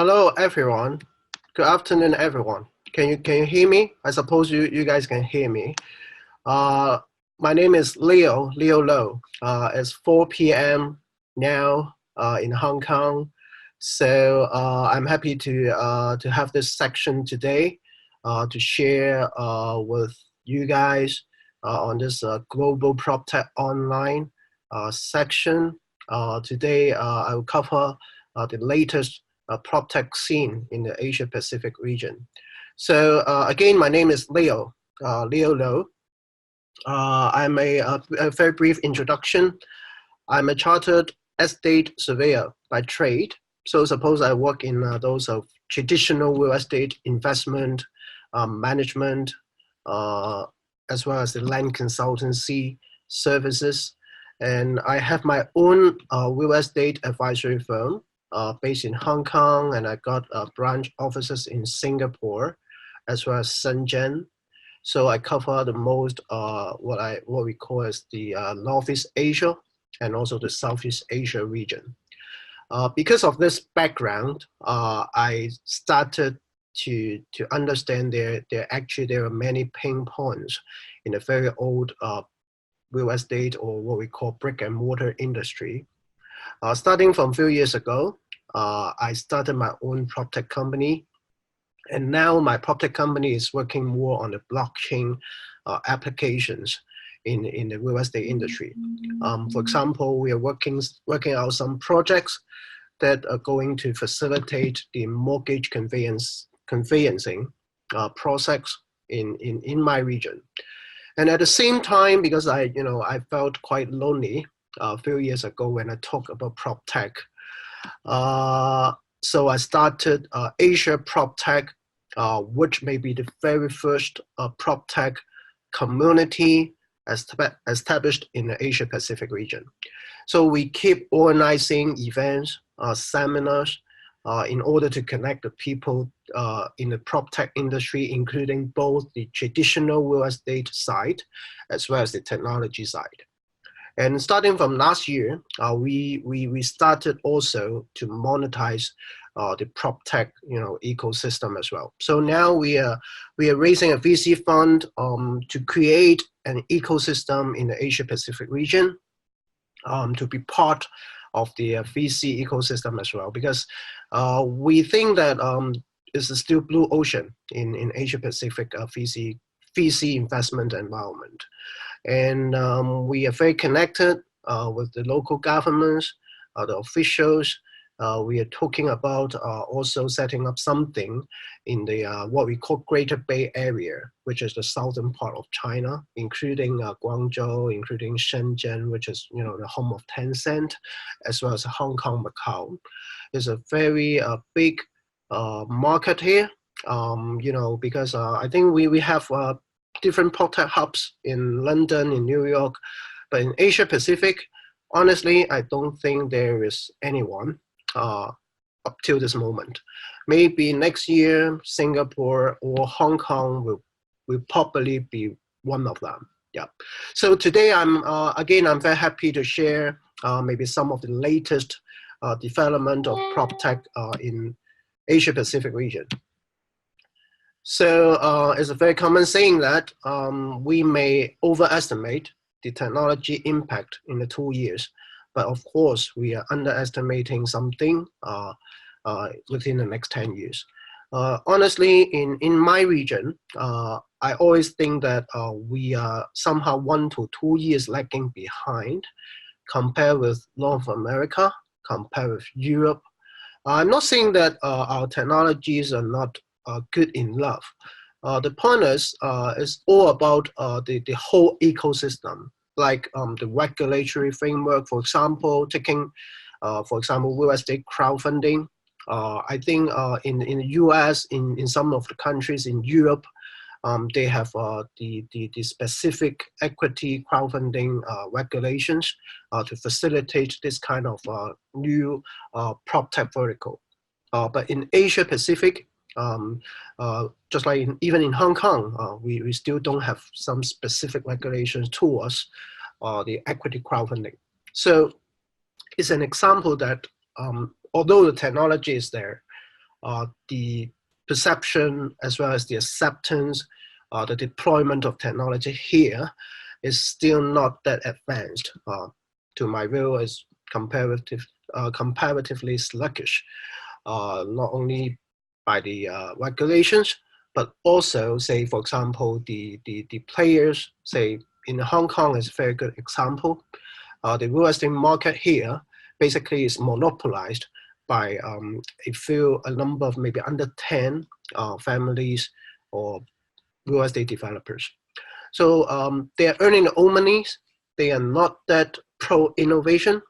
Hello, everyone. Good afternoon, everyone. Can you hear me? I suppose you guys can hear me. Uh, my name is Leo Lo. It's 4 p.m. now in Hong Kong. So I'm happy to have this section today to share with you guys on this Global PropTech Online section. Today I will cover the latest PropTech scene in the Asia Pacific region. So again, my name is Leo Lo. I'm a very brief introduction. I'm a chartered estate surveyor by trade. So suppose I work in those of traditional real estate investment, management, as well as the land consultancy services. And I have my own real estate advisory firm based in Hong Kong, and I got branch offices in Singapore, as well as Shenzhen. So I cover the most what we call as the Northeast Asia and also the Southeast Asia region. Because of this background, I started to understand there are many pain points in the very old real estate, or what we call brick and mortar industry. Starting from a few years ago, I started my own PropTech company. And now my PropTech company is working more on the blockchain applications in the real estate industry. For example, we are working out some projects that are going to facilitate the mortgage conveyancing process in my region. And at the same time, because I felt quite lonely a few years ago when I talked about PropTech, so I started Asia PropTech, which may be the very first PropTech community established in the Asia Pacific region. So we keep organizing events, seminars, in order to connect the people in the PropTech industry, including both the traditional real estate side as well as the technology side. And starting from last year, we started also to monetize the PropTech ecosystem as well. So now we are raising a VC fund to create an ecosystem in the Asia Pacific region to be part of the VC ecosystem as well, because we think that it's still blue ocean in Asia Pacific VC investment environment. And we are very connected with the local governments, the officials. We are talking about also setting up something in the what we call Greater Bay Area, which is the southern part of China, including Guangzhou, including Shenzhen, which is the home of Tencent, as well as Hong Kong, Macau. It's a very big market here, because I think we have different PropTech hubs in London, in New York, but in Asia Pacific, honestly, I don't think there is anyone up till this moment. Maybe next year, Singapore or Hong Kong will probably be one of them. Yeah. So today I'm very happy to share maybe some of the latest development of PropTech in Asia Pacific region. So it's a very common saying that we may overestimate the technology impact in the 2 years, but of course we are underestimating something within the next 10 years. Honestly, in my region, I always think that we are somehow 1 to 2 years lagging behind compared with North America, compared with Europe. I'm not saying that our technologies are not good enough. The point is all about the whole ecosystem, like the regulatory framework, for example, taking, for example, real estate crowdfunding. I think in the US, in some of the countries in Europe, they have the specific equity crowdfunding regulations to facilitate this kind of new PropTech vertical. But in Asia Pacific, just like even in Hong Kong, we still don't have some specific regulations towards the equity crowdfunding. So it's an example that although the technology is there, the perception as well as the acceptance, the deployment of technology here is still not that advanced. To my view, is comparatively sluggish, not only by the regulations, but also, say, for example, the players, say, in Hong Kong is a very good example. The real estate market here basically is monopolized by a number of maybe under 10 families or real estate developers. So they are earning their own monies. They are not that pro-innovation.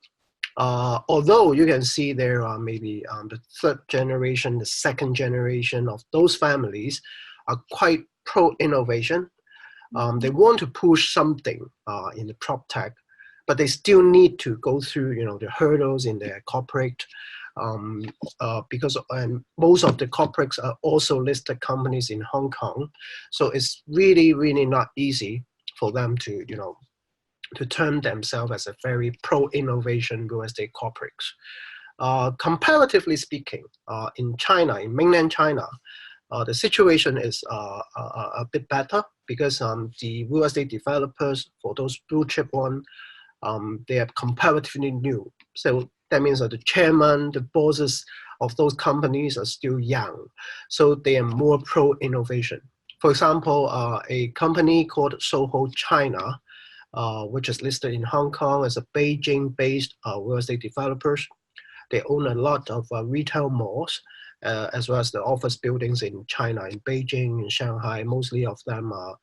Although you can see there are maybe the third generation, the second generation of those families are quite pro-innovation. They want to push something in the prop tech, but they still need to go through, the hurdles in their corporate, because most of the corporates are also listed companies in Hong Kong. So it's really, really not easy for them to, to term themselves as a very pro-innovation real estate corporates. Comparatively speaking, in China, in mainland China, the situation is a bit better because the real estate developers, for those blue chip one, they are comparatively new. So that means that the chairman, the bosses of those companies are still young. So they are more pro-innovation. For example, a company called Soho China, which is listed in Hong Kong as a Beijing-based real estate developers. They own a lot of retail malls, as well as the office buildings in China, in Beijing, in Shanghai. Mostly of them are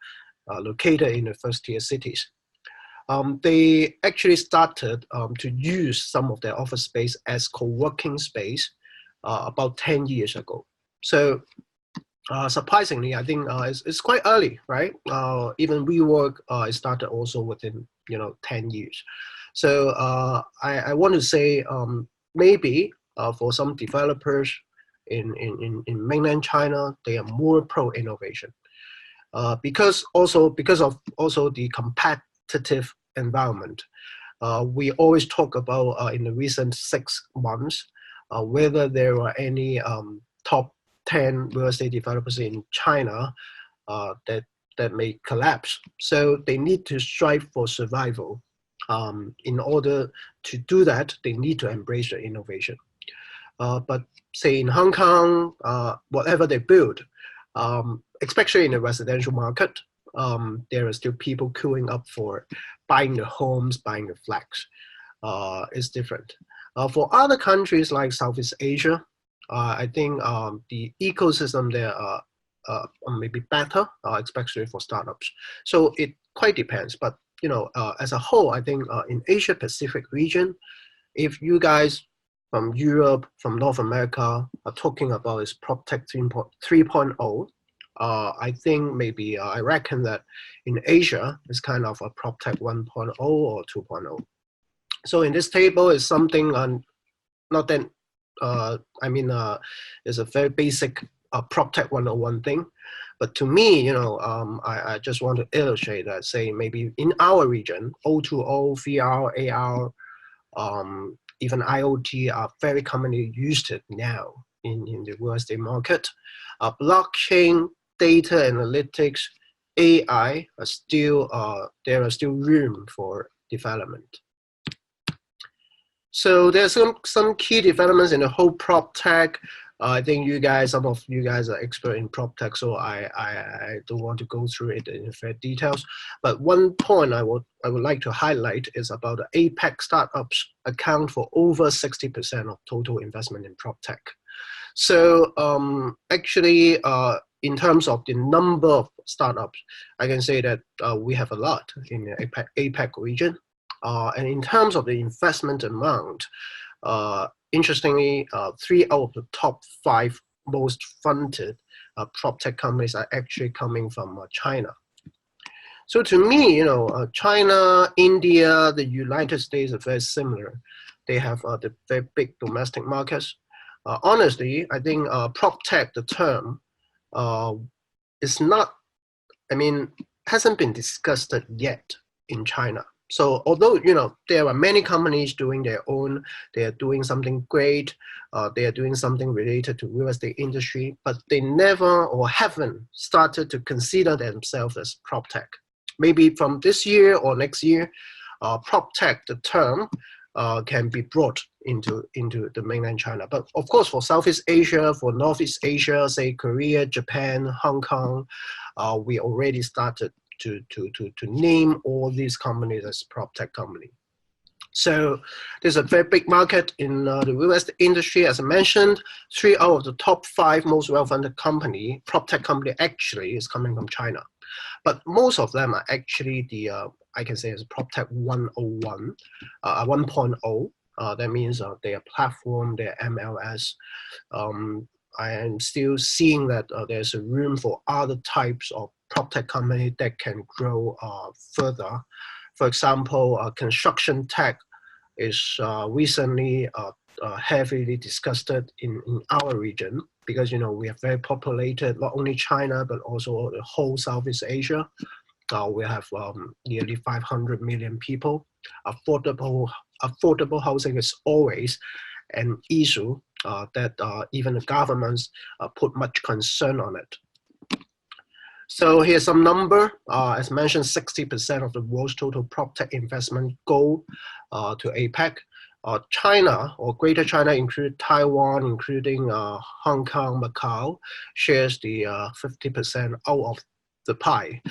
located in the first-tier cities. They actually started to use some of their office space as co-working space about 10 years ago. So surprisingly, I think it's quite early, right? Even WeWork started also within 10 years. So I want to say maybe for some developers in mainland China, they are more pro-innovation because of the competitive environment. We always talk about in the recent 6 months whether there are any top 10 real estate developers in China that may collapse. So they need to strive for survival. In order to do that, they need to embrace the innovation. But say in Hong Kong, whatever they build, especially in the residential market, there are still people queuing up for buying the homes, buying the flats. It's different. For other countries like Southeast Asia, I think the ecosystem there are maybe better, especially for startups. So it quite depends. But as a whole, I think in Asia Pacific region, if you guys from Europe, from North America are talking about this PropTech 3.0, I think maybe I reckon that in Asia it's kind of a PropTech 1.0 or 2.0. So in this table is something not that it's a very basic PropTech 101 thing. But to me, I just want to illustrate that, say, maybe in our region, O2O, VR, AR, even IoT are very commonly used now in the real estate market. Blockchain, data analytics, AI are still, there are still room for development. So there's some key developments in the whole prop tech. I think some of you guys are expert in prop tech, so I don't want to go through it in fair details. But one point I would like to highlight is about the APEC startups account for over 60% of total investment in prop tech. So actually, in terms of the number of startups, I can say that we have a lot in the APEC region. And in terms of the investment amount, interestingly, 3 out of the top 5 most funded prop tech companies are actually coming from China. So to me, China, India, the United States are very similar. They have the very big domestic markets. Honestly, I think prop tech, the term, is not, hasn't been discussed yet in China. So although there are many companies doing their own, they are doing something great, they are doing something related to real estate industry, but they never or haven't started to consider themselves as prop tech. Maybe from this year or next year, prop tech, the term, can be brought into the mainland China. But of course, for Southeast Asia, for Northeast Asia, say Korea, Japan, Hong Kong, we already started to name all these companies as prop tech company. So there's a very big market in the real estate industry. As I mentioned, 3 out of the top 5 most well-funded company, prop tech company, actually is coming from China. But most of them are actually the, I can say, is prop tech 101, 1.0. That means their platform, their MLS. I am still seeing that there's a room for other types of prop tech company that can grow further. For example, construction tech is recently heavily discussed in our region, because we are very populated, not only China but also the whole Southeast Asia. We have nearly 500 million people. Affordable housing is always an issue that even the governments put much concern on it. So here's some number. As mentioned, 60% of the world's total prop tech investment go to APEC. China, or Greater China, including Taiwan, including Hong Kong, Macau, shares the 50% out of the pie.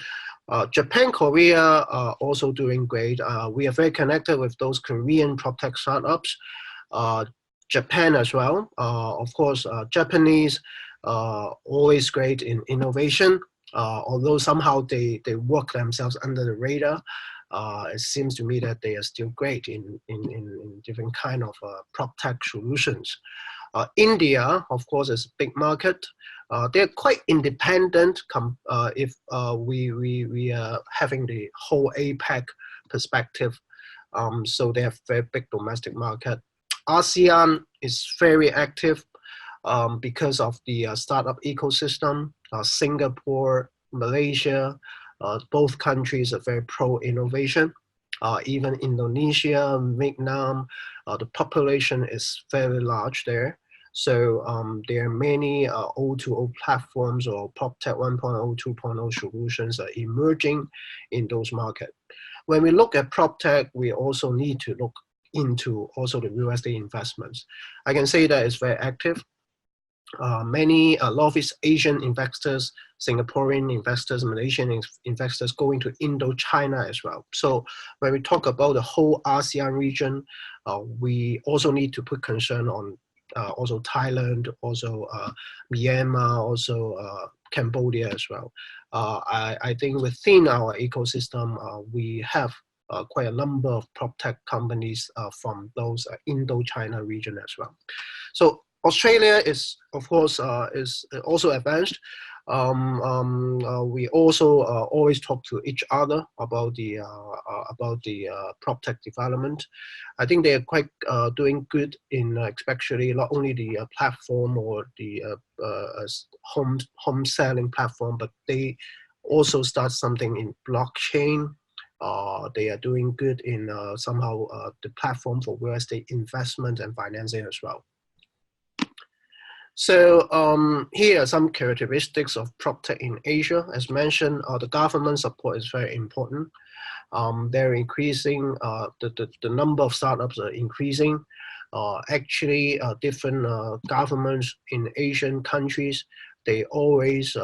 Japan, Korea are also doing great. We are very connected with those Korean prop tech startups. Japan as well. Of course, Japanese always great in innovation. Although somehow they work themselves under the radar, it seems to me that they are still great in different kind of prop tech solutions. India, of course, is a big market. They're quite independent if we are having the whole APEC perspective. So they have very big domestic market. ASEAN is very active because of the startup ecosystem. Singapore, Malaysia, both countries are very pro-innovation. Even Indonesia, Vietnam, the population is very large there. So there are many O2O platforms or PropTech 1.0, 2.0 solutions are emerging in those markets. When we look at PropTech, we also need to look into also the real estate investments. I can say that it's very active. Many Northeast Asian investors, Singaporean investors, Malaysian investors going to Indo-China as well. So when we talk about the whole ASEAN region, we also need to put concern on also Thailand, also Myanmar, also Cambodia as well. I think within our ecosystem, we have quite a number of prop tech companies from those Indo-China region as well. So Australia is, of course, is also advanced. We also always talk to each other about the prop tech development. I think they are quite doing good in especially not only the platform or the home selling platform, but they also start something in blockchain. They are doing good in somehow the platform for real estate investment and financing as well. So here are some characteristics of PropTech in Asia. As mentioned, the government support is very important. They're increasing, the number of startups are increasing. Actually, different governments in Asian countries, they always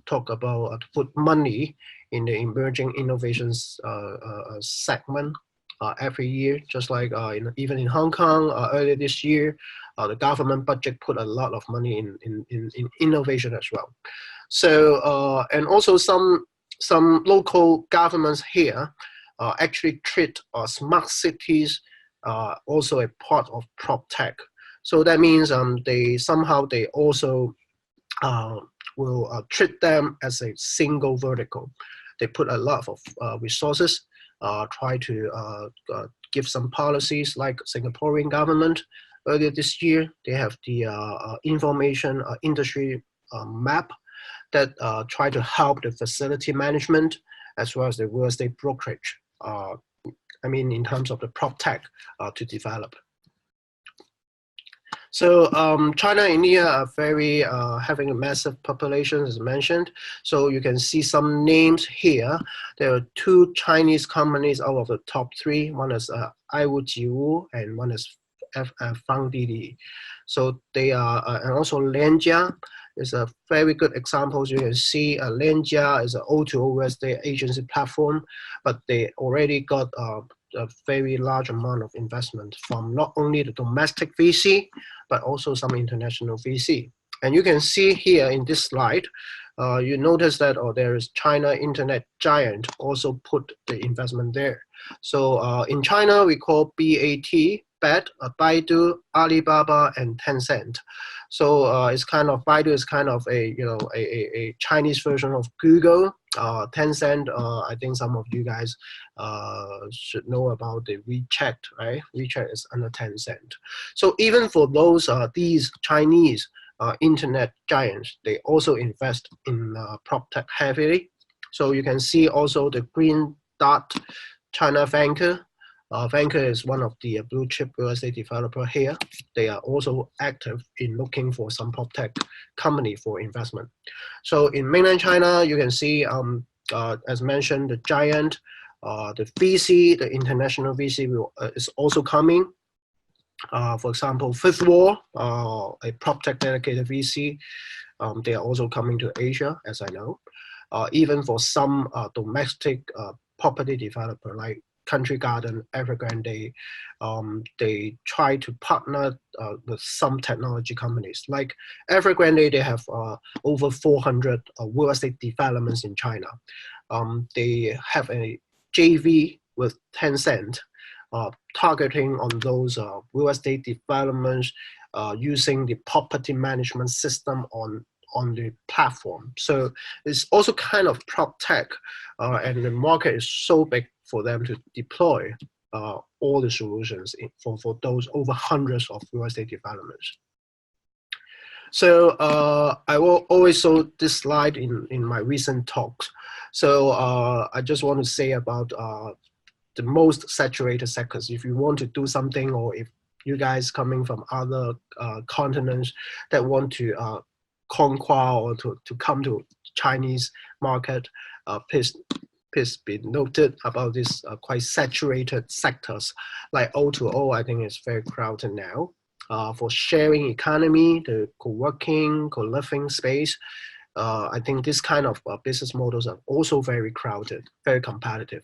talk about put money in the emerging innovations segment every year, just like even in Hong Kong earlier this year, the government budget put a lot of money in innovation as well. So and also some local governments here actually treat smart cities also a part of PropTech. So that means they also will treat them as a single vertical. They put a lot of resources, try to give some policies like Singaporean government. Earlier this year, they have the information industry map that try to help the facility management as well as the real estate brokerage I mean, in terms of the prop tech to develop. So China and India are very having a massive population, as mentioned. So you can see some names here. There are 2 Chinese companies out of the top 3. One is Aiwu and one is Fang Didi. So they are, and also Lenjia is a very good example. You can see Lenjia is an O2O real estate agency platform, but they already got a very large amount of investment from not only the domestic VC, but also some international VC. And you can see here in this slide, you notice that there is China Internet Giant also put the investment there. So in China, we call BAT, Baidu, Alibaba, and Tencent. So it's kind of, Baidu is kind of a Chinese version of Google. Tencent, I think some of you guys should know about the WeChat, right? WeChat is under Tencent. So even for those these Chinese internet giants, they also invest in prop tech heavily. So you can see also the green dot China Vanke. Vanke is one of the blue chip real estate developer here. They are also active in looking for some prop tech company for investment. So in mainland China, you can see, as mentioned, the giant, the VC, the international VC is also coming. For example, Fifth Wall, a prop tech dedicated VC, they are also coming to Asia, as I know. Even for some domestic property developer like Country Garden, Evergrande, they try to partner with some technology companies. Like Evergrande, they have over 400 real estate developments in China. They have a JV with Tencent, targeting on those real estate developments using the property management system on the platform. So it's also kind of prop tech, and the market is so big for them to deploy all the solutions for those over hundreds of real estate developments. So I will always show this slide in my recent talks. So I just want to say about the most saturated sectors. If you want to do something, or if you guys coming from other continents that want to conquer or to come to Chinese market, please be noted about these quite saturated sectors. Like O2O, I think it's very crowded now. For sharing economy, the co-working, co-living space, I think this kind of business models are also very crowded, very competitive.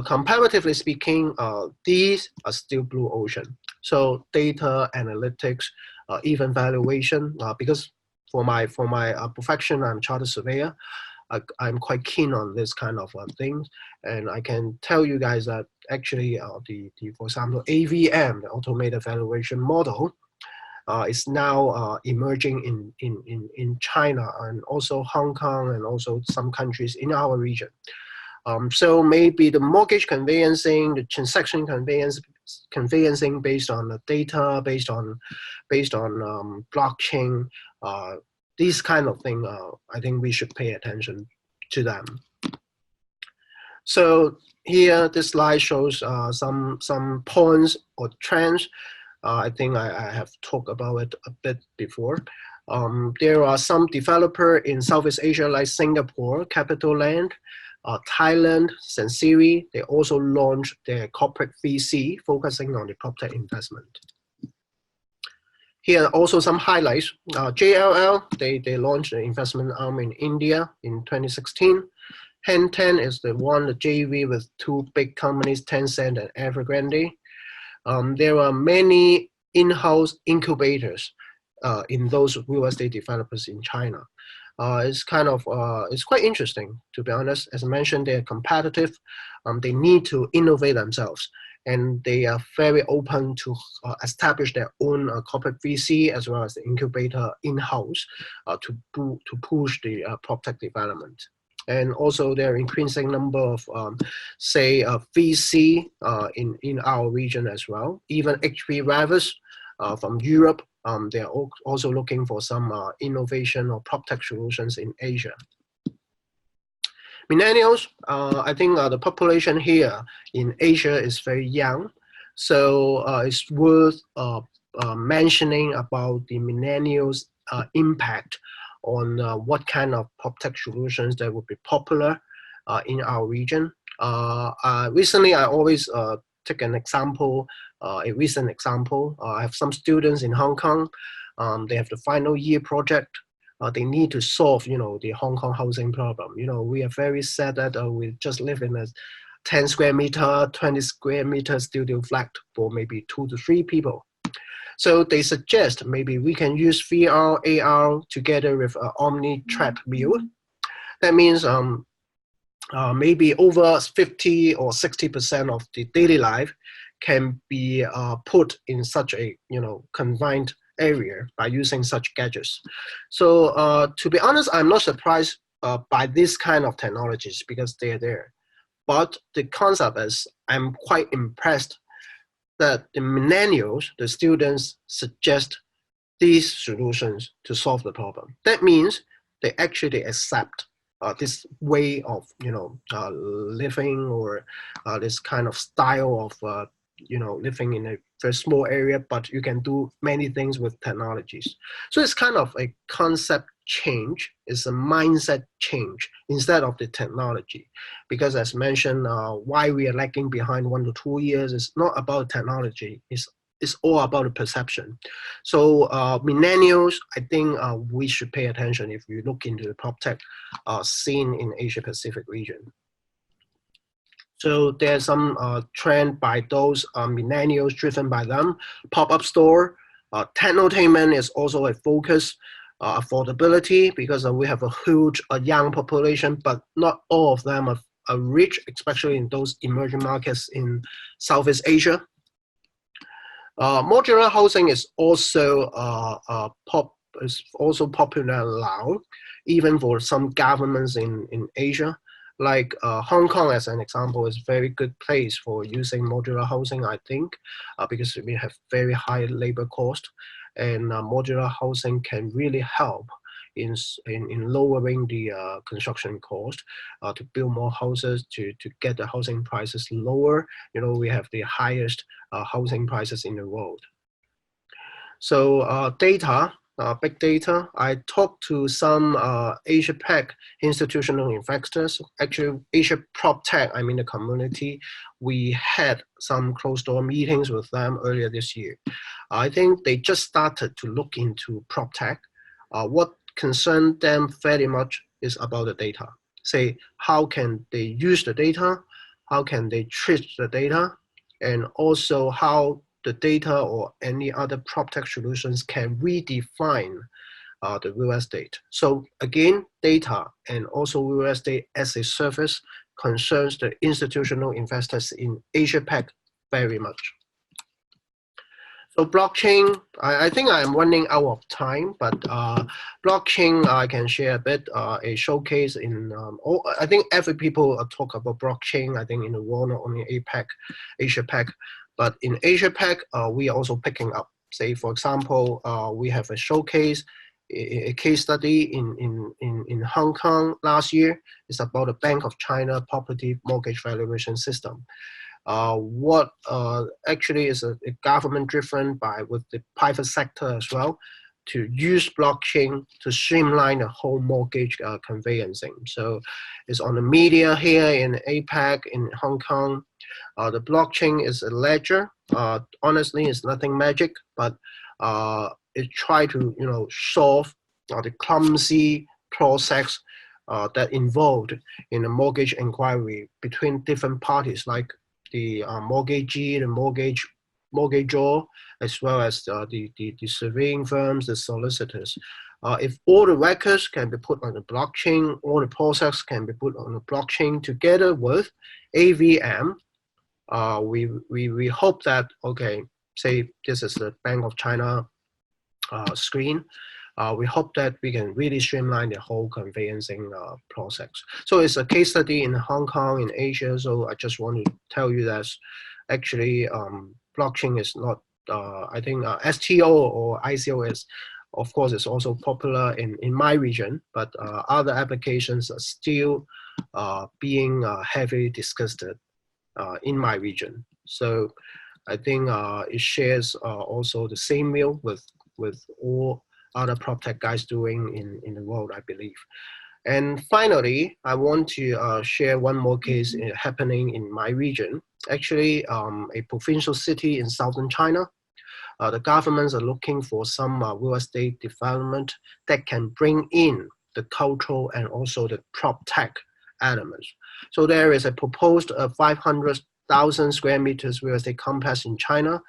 Comparatively speaking, these are still blue ocean. So data analytics, even valuation, because for my profession, I'm chartered surveyor. I'm quite keen on this kind of things, and I can tell you guys that actually for example, AVM, the automated valuation model, is now emerging in China and also Hong Kong and also some countries in our region. So maybe the mortgage conveyancing, the transaction conveyancing based on the data, based on blockchain, these kind of thing, I think we should pay attention to them. So here, this slide shows some points or trends. I think I have talked about it a bit before. There are some developer in Southeast Asia like Singapore, Capital Land, Thailand, Sansiri. They also launched their corporate VC focusing on the PropTech investment. Here are also some highlights. JLL, they launched an investment arm in India in 2016. Hang10 is the JV with 2 big companies, Tencent and Evergrande. There are many in-house incubators in those real estate developers in China. It's kind of, it's quite interesting, to be honest. As I mentioned, they're competitive. They need to innovate themselves, and they are very open to establish their own corporate VC as well as the incubator in-house to push the PropTech development. And also there are increasing number of, say, VC in our region as well. Even HP Ravis from Europe, they are also looking for some innovation or PropTech solutions in Asia. Millennials, I think the population here in Asia is very young, so it's worth mentioning about the millennials' impact on what kind of PropTech solutions that would be popular in our region. Recently, I always take an example, a recent example. I have some students in Hong Kong. They have the final year project. They need to solve, the Hong Kong housing problem. We are very sad that we just live in a 10 square meter, 20 square meter studio flat for maybe 2 to 3 people. So they suggest maybe we can use VR, AR together with an omni-track view. That means maybe over 50 or 60% of the daily life can be put in such a confined area by using such gadgets. So to be honest, I'm not surprised by this kind of technologies because they're there. But the concept is, I'm quite impressed that the millennials, the students, suggest these solutions to solve the problem. That means they actually accept this way of living, or this kind of style of living in a very small area, but you can do many things with technologies. So it's kind of a concept change, it's a mindset change instead of the technology. Because as mentioned, why we are lagging behind 1 to 2 years is not about technology, it's all about the perception. So millennials, I think we should pay attention if you look into the PropTech scene in Asia Pacific region. So there's some trend by those millennials, driven by them. Pop-up store, technotainment is also a focus. Affordability, because we have a huge young population, but not all of them are rich, especially in those emerging markets in Southeast Asia. Modular housing is also popular now, even for some governments in Asia. Like Hong Kong, as an example, is a very good place for using modular housing, I think, because we have very high labor cost, and modular housing can really help in lowering the construction cost, to build more houses, to get the housing prices lower. We have the highest housing prices in the world. So data, big data. I talked to some AsiaPac institutional investors. Actually, Asia PropTech, I mean the community, we had some closed-door meetings with them earlier this year. I think they just started to look into PropTech. What concerned them very much is about the data. Say, how can they use the data? How can they treat the data? And also how the data or any other PropTech solutions can redefine the real estate. So again, data and also real estate as a service concerns the institutional investors in Asia-Pac very much. So blockchain, I think I'm running out of time, but blockchain, I can share a bit, a showcase in, I think every people talk about blockchain, I think in the world, not only APAC, Asia-Pac, but in Asia-Pac, we are also picking up. Say, for example, we have a showcase, a case study in Hong Kong last year. It's about the Bank of China property mortgage valuation system. What actually is a government driven with the private sector as well, to use blockchain to streamline the whole mortgage conveyancing. So it's on the media here in APAC, in Hong Kong. The blockchain is a ledger. Honestly, it's nothing magic, but it tries to solve the clumsy process that involved in a mortgage inquiry between different parties, like the mortgagee, the mortgagor, as well as the surveying firms, the solicitors. If all the records can be put on the blockchain, all the process can be put on the blockchain together with AVM, we hope that, okay, say this is the Bank of China screen, we hope that we can really streamline the whole conveyancing process. So it's a case study in Hong Kong, in Asia. So I just want to tell you that actually blockchain is not, I think STO or ICO is Of course, it's also popular in my region, but other applications are still being heavily discussed in my region. So I think it shares also the same view with all other PropTech guys doing in the world, I believe. And finally, I want to share one more case happening in my region. Actually, a provincial city in southern China. The governments are looking for some real estate development that can bring in the cultural and also the PropTech elements. So there is a proposed 500,000 square meters real estate complex in China.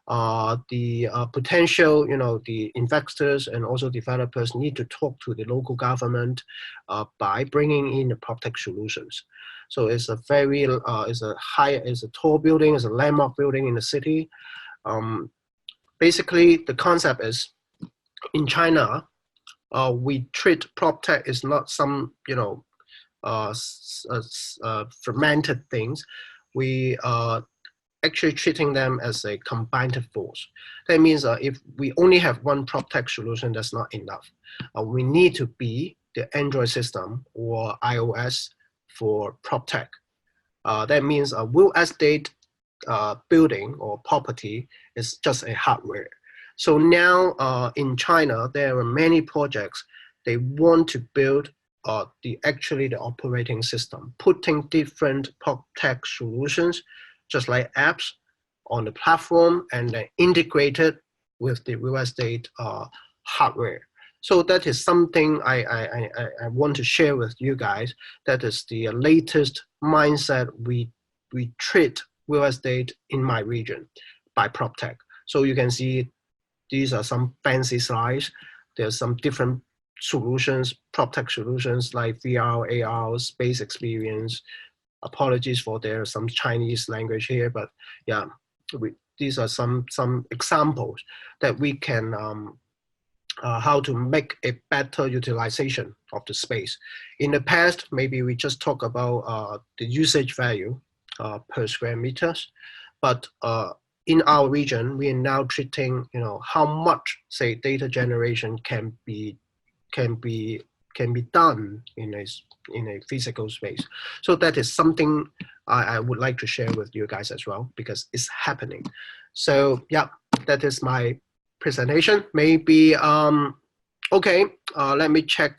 The potential, the investors and also developers need to talk to the local government by bringing in the PropTech solutions. So it's a very, it's a tall building, it's a landmark building in the city. Basically, the concept is in China, we treat PropTech is not some, fermented things. We are actually treating them as a combined force. That means if we only have one PropTech solution, that's not enough. We need to be the Android system or iOS for PropTech. That means a real estate building or property is just a hardware. So now in China, there are many projects. They want to build the operating system, putting different PropTech solutions, just like apps, on the platform and then integrated with the real estate hardware. So that is something I want to share with you guys. That is the latest mindset we treat real estate in my region by PropTech. So you can see these are some fancy slides. There's some different solutions, PropTech solutions like VR, AR, space experience. Apologies for there's some Chinese language here, but yeah, these are some examples that we can how to make a better utilization of the space. In the past, maybe we just talk about the usage value per square meters, but in our region, we are now treating how much, say, data generation can be done in a physical space. So that is something I would like to share with you guys as well, because it's happening. So yeah, that is my presentation. Maybe okay, let me check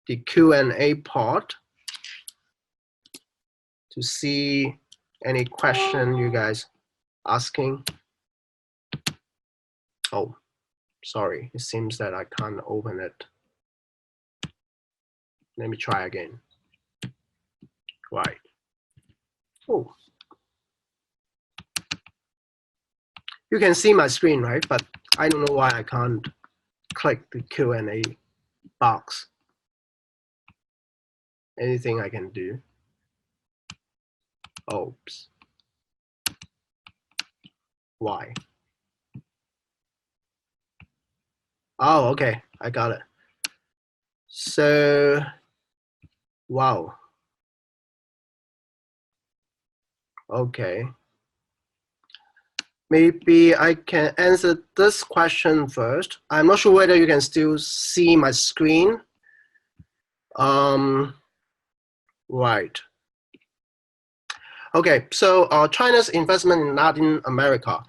the Q&A part to see any question you guys asking. Oh, sorry, it seems that I can't open it. Let me try again. Right. Oh. You can see my screen, right? But I don't know why I can't click the Q&A box. Anything I can do? Oops. Why? Oh, okay, I got it. So, wow. Okay. Maybe I can answer this question first. I'm not sure whether you can still see my screen. Right. Okay, so China's investment in Latin America.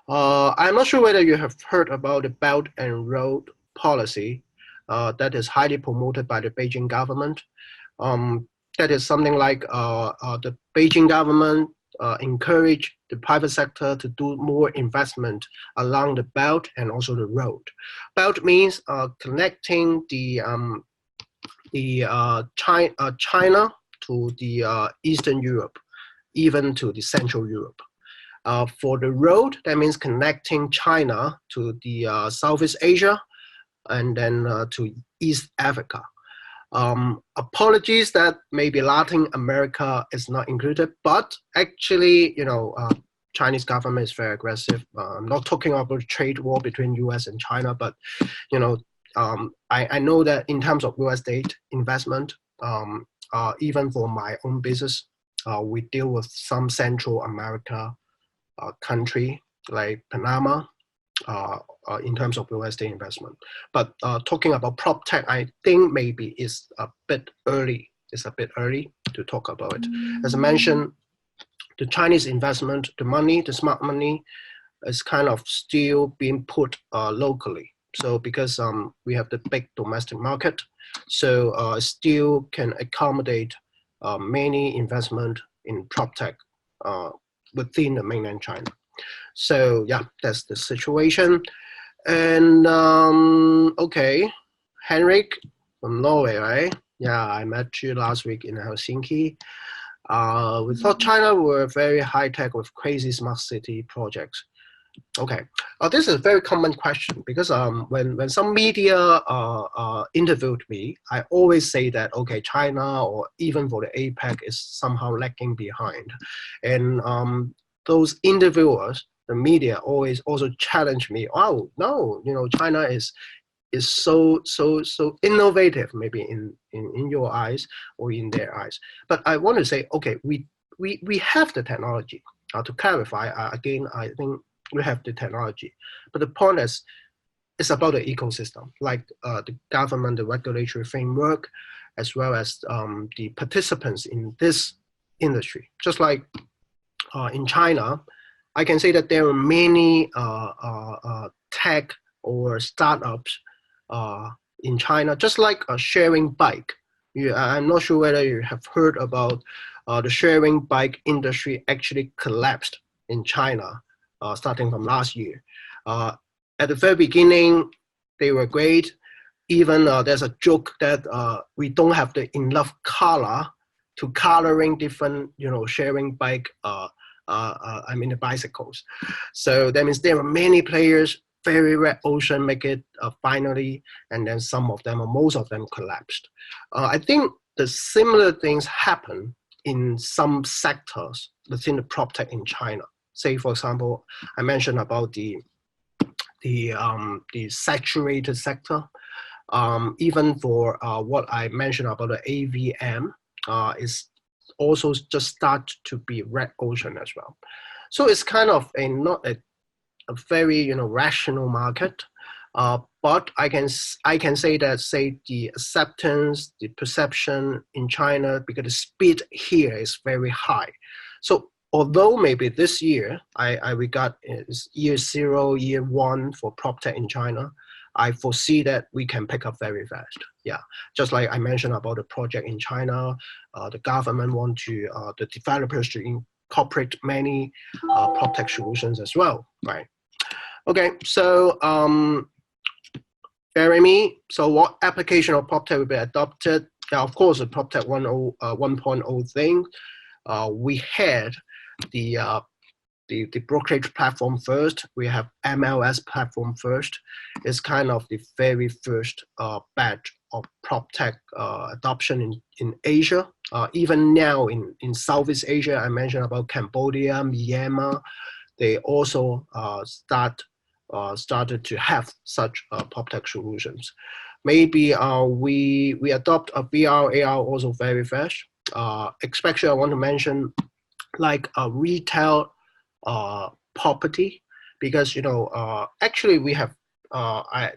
I'm not sure whether you have heard about the Belt and Road policy that is highly promoted by the Beijing government. That is something like the Beijing government encourage the private sector to do more investment along the belt and also the road. Belt means connecting the China to the Eastern Europe, even to the Central Europe. For the road, that means connecting China to the Southeast Asia and then to East Africa. Apologies that maybe Latin America is not included, but actually, Chinese government is very aggressive. I'm not talking about trade war between US and China, but, I know that in terms of real estate investment, even for my own business, we deal with some Central America country like Panama, in terms of real estate investment. But talking about prop tech, I think maybe it's a bit early. It's a bit early to talk about it. As I mentioned, the Chinese investment, the money, the smart money, is kind of still being put locally. So because we have the big domestic market, so still can accommodate many investment in prop tech within the mainland China. So yeah, that's the situation. And okay, Henrik from Norway, right? Yeah, I met you last week in Helsinki. We thought China were very high tech with crazy smart city projects. Okay, this is a very common question because when some media interviewed me, I always say that okay, China or even for the APEC is somehow lagging behind, and those interviewers, the media always also challenge me. Oh no, you know, China is so innovative, maybe in your eyes or in their eyes. But I want to say, okay, we have the technology. To clarify again, I think we have the technology, but the point is, it's about the ecosystem, like the government, the regulatory framework, as well as the participants in this industry. Just like in China, I can say that there are many tech or startups in China, just like a sharing bike. I'm not sure whether you have heard about the sharing bike industry actually collapsed in China starting from last year. At the very beginning, they were great. Even there's a joke that we don't have the enough color to coloring different, you know, sharing bike. I mean the bicycles. So that means there are many players. Very red ocean make it finally, and then some of them or most of them collapsed. I think the similar things happen in some sectors within the prop tech in China. Say, for example, I mentioned about the saturated sector. Even for what I mentioned about the AVM, is also just start to be red ocean as well. So it's kind of not a very, you know, rational market. But I can say that, say, the acceptance, the perception in China, because the speed here is very high. So although maybe this year I regard is year 0, year 1 for PropTech in China, I foresee that we can pick up very fast. Yeah, just like I mentioned about the project in China, the government want to the developers to incorporate many PropTech solutions as well, right? Okay, so Jeremy, so what application of PropTech will be adopted? Now, of course, the PropTech 1.0 thing. We had the brokerage platform first. We have MLS platform first. It's kind of the very first batch of PropTech adoption in Asia. Even now in Southeast Asia, I mentioned about Cambodia, Myanmar. They also started to have such PropTech solutions. Maybe we adopt a VR, AR also very fast. Especially I want to mention like a retail property, because, you know, actually we have, I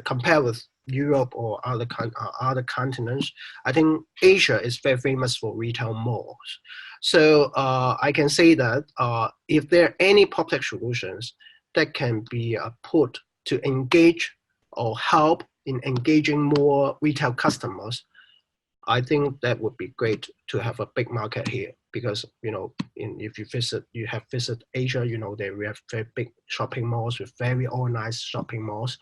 compare with Europe or other continents, I think Asia is very famous for retail malls. So I can say that if there are any PropTech solutions that can be put to engage or help in engaging more retail customers, I think that would be great to have a big market here, because, you know, if you have visited Asia, you know, we have very big shopping malls with very organized shopping malls.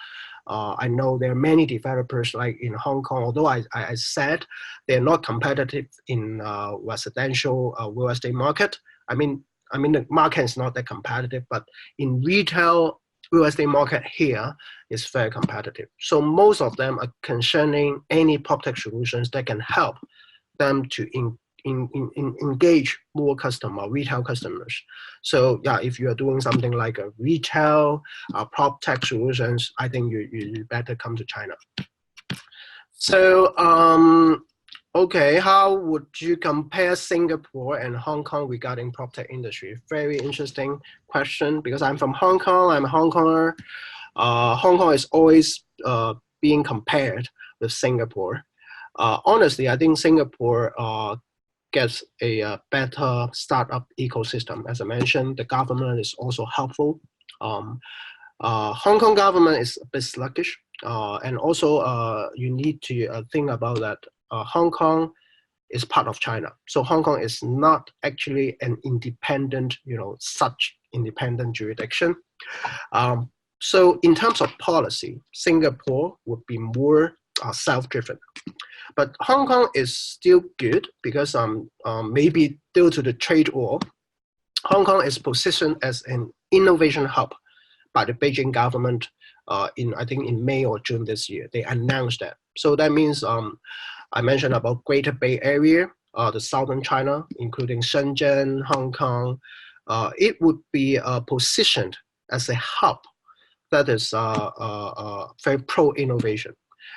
I know there are many developers like in Hong Kong, although I said they're not competitive in residential real estate market. I mean the market is not that competitive, but in retail real estate market here is very competitive. So most of them are concerning any PropTech solutions that can help them to engage more retail customers. So yeah, if you are doing something like a retail PropTech solutions, I think you better come to China. So Okay, how would you compare Singapore and Hong Kong regarding PropTech industry? Very interesting question because I'm from Hong Kong. I'm a Hong Konger. Hong Kong is always being compared with Singapore. Honestly, I think Singapore gets a better startup ecosystem. As I mentioned, the government is also helpful. Hong Kong government is a bit sluggish, and also you need to think about that. Hong Kong is part of China, so Hong Kong is not actually an independent, such independent jurisdiction. So in terms of policy, Singapore would be more self-driven. But Hong Kong is still good because maybe due to the trade war, Hong Kong is positioned as an innovation hub by the Beijing government I think in May or June this year. They announced that. So that means I mentioned about Greater Bay Area, the southern China, including Shenzhen, Hong Kong. It would be positioned as a hub that is very pro-innovation.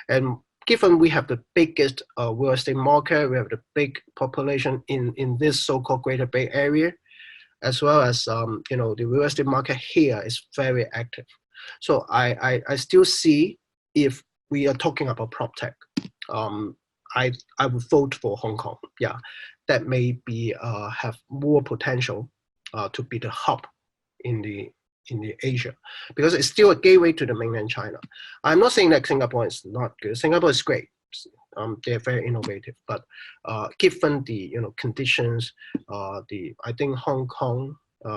And given we have the biggest real estate market, we have the big population in this so-called Greater Bay Area, as well as the real estate market here is very active. So I still see, if we are talking about PropTech, I would vote for Hong Kong. Yeah, that may be have more potential to be the hub in the Asia, because it's still a gateway to the mainland China. I'm not saying that Singapore is not good. Singapore is great. They're very innovative, but given the conditions, I think Hong Kong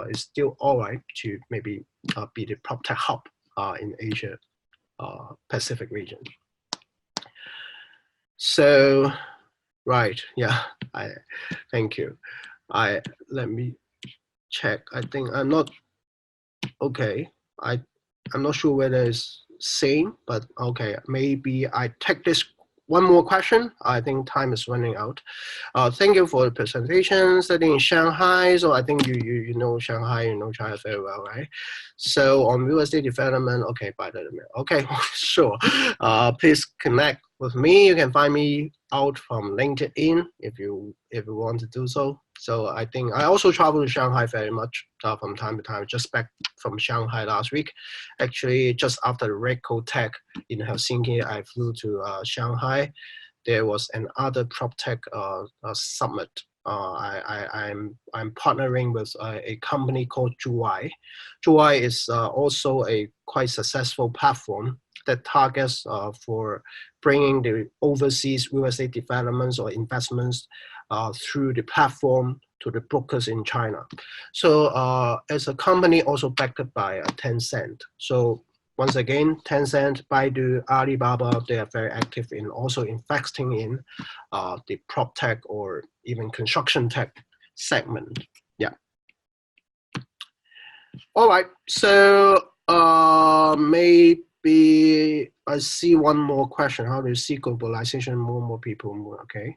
is still all right to maybe be the PropTech hub in Asia Pacific region. So, right, yeah, thank you. Let me check. I think I'm not okay. I'm not sure whether it's same, but okay, maybe I take this one more question. I think time is running out. Thank you for the presentation. Studying in Shanghai, so I think you know Shanghai, you know China very well, right? So on real estate development, okay, by the way, okay, sure. Please connect with me. You can find me out from LinkedIn if you want to do so. So I think I also travel to Shanghai very much from time to time. Just back from Shanghai last week. Actually, just after the Reco Tech in Helsinki, I flew to Shanghai. There was another PropTech summit. I'm partnering with a company called Zhuai. Zhuai is also a quite successful platform that targets for bringing the overseas real estate developments or investments through the platform to the brokers in China. So as a company also backed by Tencent. So once again, Tencent, Baidu, Alibaba, they are very active in also investing in the PropTech or even construction tech segment. Yeah. All right, so maybe I see one more question. How do you see globalization, more and more people move? Okay.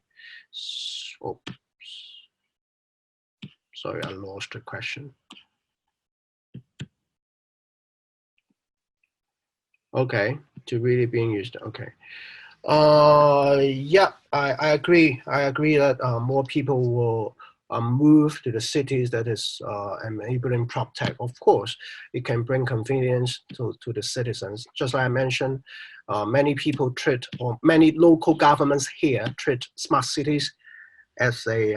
So, sorry, I lost the question. Okay, to really being used. Okay. Yeah, I agree. I agree that more people will move to the cities that is enabling PropTech. Of course, it can bring convenience to the citizens. Just like I mentioned, many people treat, or many local governments here treat smart cities as a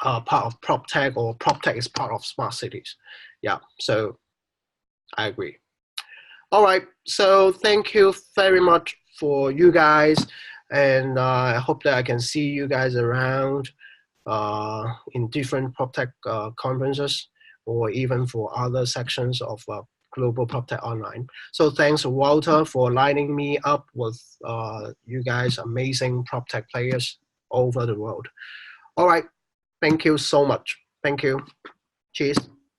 part of PropTech, or PropTech is part of smart cities. Yeah, so I agree. All right, so thank you very much for you guys, and I hope that I can see you guys around in different PropTech conferences, or even for other sections of Global PropTech Online. So thanks, Walter, for lining me up with you guys, amazing PropTech players over the world. All right, thank you so much. Thank you. Cheers.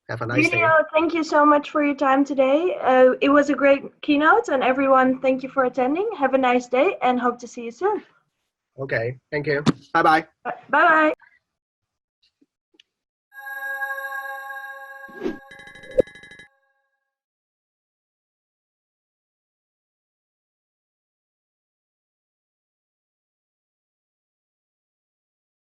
Have a nice day. Thank you so much for your time today. It was a great keynote, and everyone, thank you for attending. Have a nice day, and hope to see you soon. Okay, thank you. Bye-bye. Bye-bye.